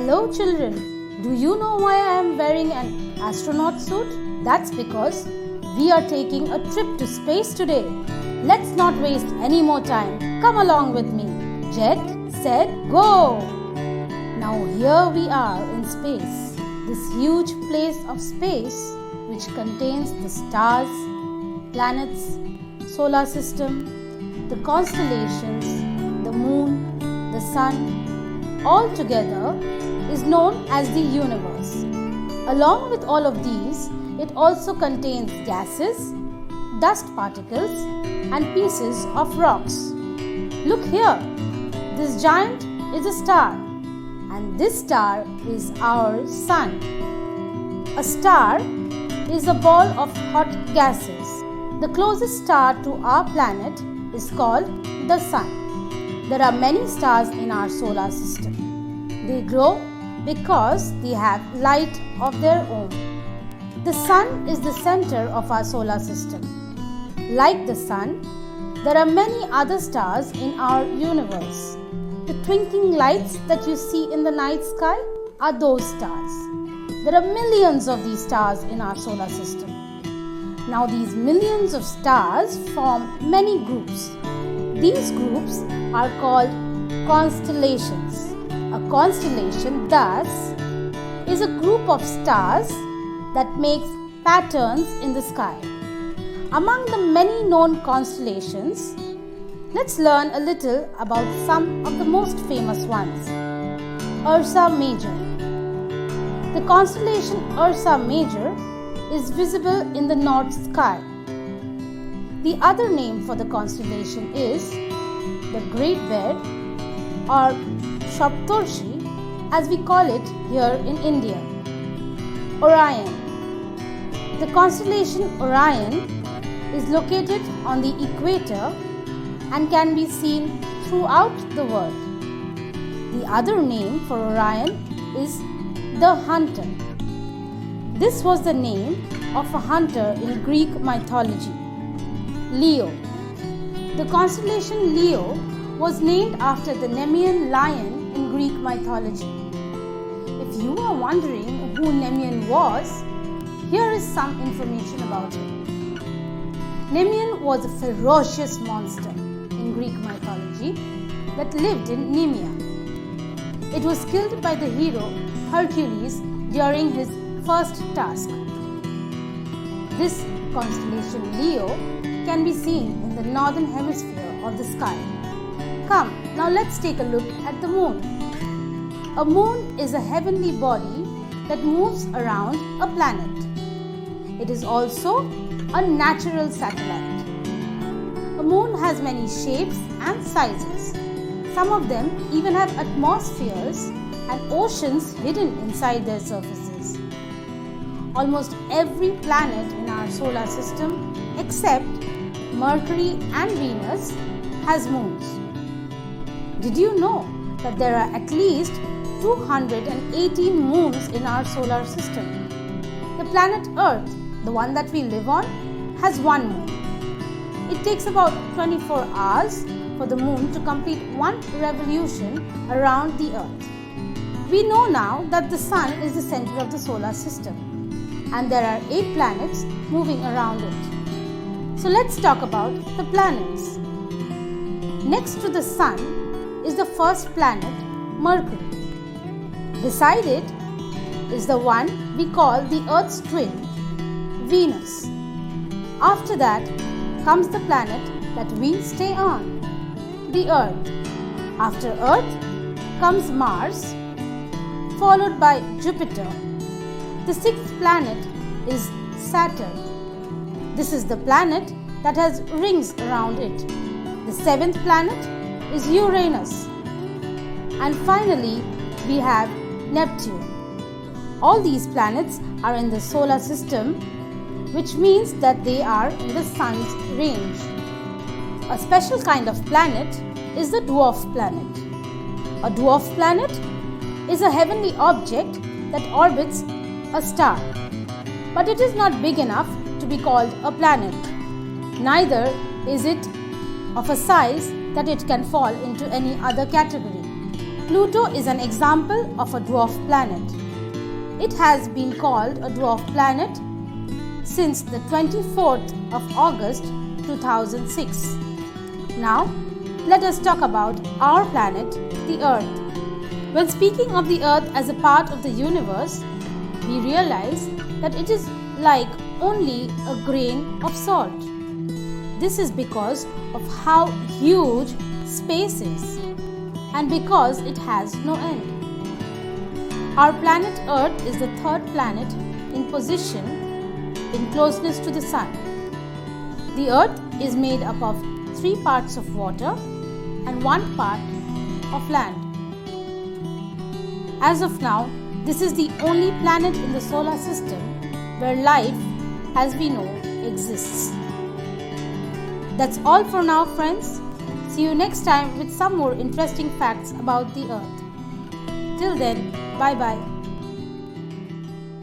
Hello children, do you know why I am wearing an astronaut suit? That's because we are taking a trip to space today. Let's not waste any more time. Come along with me. Jet, set, go! Now here we are in space. This huge place of space which contains the stars, planets, solar system, the constellations, the moon, the sun, all together is known as the universe. Along with all of these, it also contains gases, dust particles, and pieces of rocks. Look here, this giant is a star, and this star is our sun. A star is a ball of hot gases. The closest star to our planet is called the sun. There are many stars in our solar system. They glow because they have light of their own. The sun is the center of our solar system. Like the sun, there are many other stars in our universe. The twinkling lights that you see in the night sky are those stars. There are millions of these stars in our solar system. Now these millions of stars form many groups. These groups are called constellations. A constellation, thus, is a group of stars that makes patterns in the sky. Among the many known constellations, let's learn a little about some of the most famous ones. Ursa Major. The constellation Ursa Major is visible in the north sky. The other name for the constellation is the Great Bear or Saptarshi, as we call it here in India. Orion. The constellation Orion is located on the equator and can be seen throughout the world. The other name for Orion is the Hunter. This was the name of a hunter in Greek mythology. Leo. The constellation Leo was named after the Nemean lion in Greek mythology. If you are wondering who Nemean was, here is some information about him. Nemean was a ferocious monster in Greek mythology that lived in Nemea. It was killed by the hero Hercules during his first task. This constellation Leo can be seen in the northern hemisphere of the sky. Come, now let's take a look at the moon. A moon is a heavenly body that moves around a planet. It is also a natural satellite. A moon has many shapes and sizes. Some of them even have atmospheres and oceans hidden inside their surfaces. Almost every planet in our solar system except Mercury and Venus has moons. Did you know that there are at least 218 moons in our solar system? The planet Earth, the one that we live on, has one moon. It takes about 24 hours for the moon to complete one revolution around the Earth. We know now that the sun is the center of the solar system and there are 8 planets moving around it. So let's talk about the planets. Next to the sun is the first planet, Mercury. Beside it is the one we call the Earth's twin, Venus. After that comes the planet that we stay on, the Earth. After Earth comes Mars, followed by Jupiter. The 6th planet is Saturn. This is the planet that has rings around it. The 7th planet is Uranus. And finally, we have Neptune. All these planets are in the solar system, which means that they are in the sun's range. A special kind of planet is the dwarf planet. A dwarf planet is a heavenly object that orbits a star, but it is not big enough to be called a planet. Neither is it of a size that it can fall into any other category. Pluto is an example of a dwarf planet. It has been called a dwarf planet since the 24th of August 2006. Now, let us talk about our planet, the Earth. When speaking of the Earth as a part of the universe, we realize that it is like only a grain of salt. This is because of how huge space is and because it has no end. Our planet Earth is the third planet in position in closeness to the Sun. The Earth is made up of 3 parts of water and 1 part of land. As of now, this is the only planet in the solar system where life, as we know, exists. That's all for now, friends. See you next time with some more interesting facts about the Earth. Till then, bye-bye.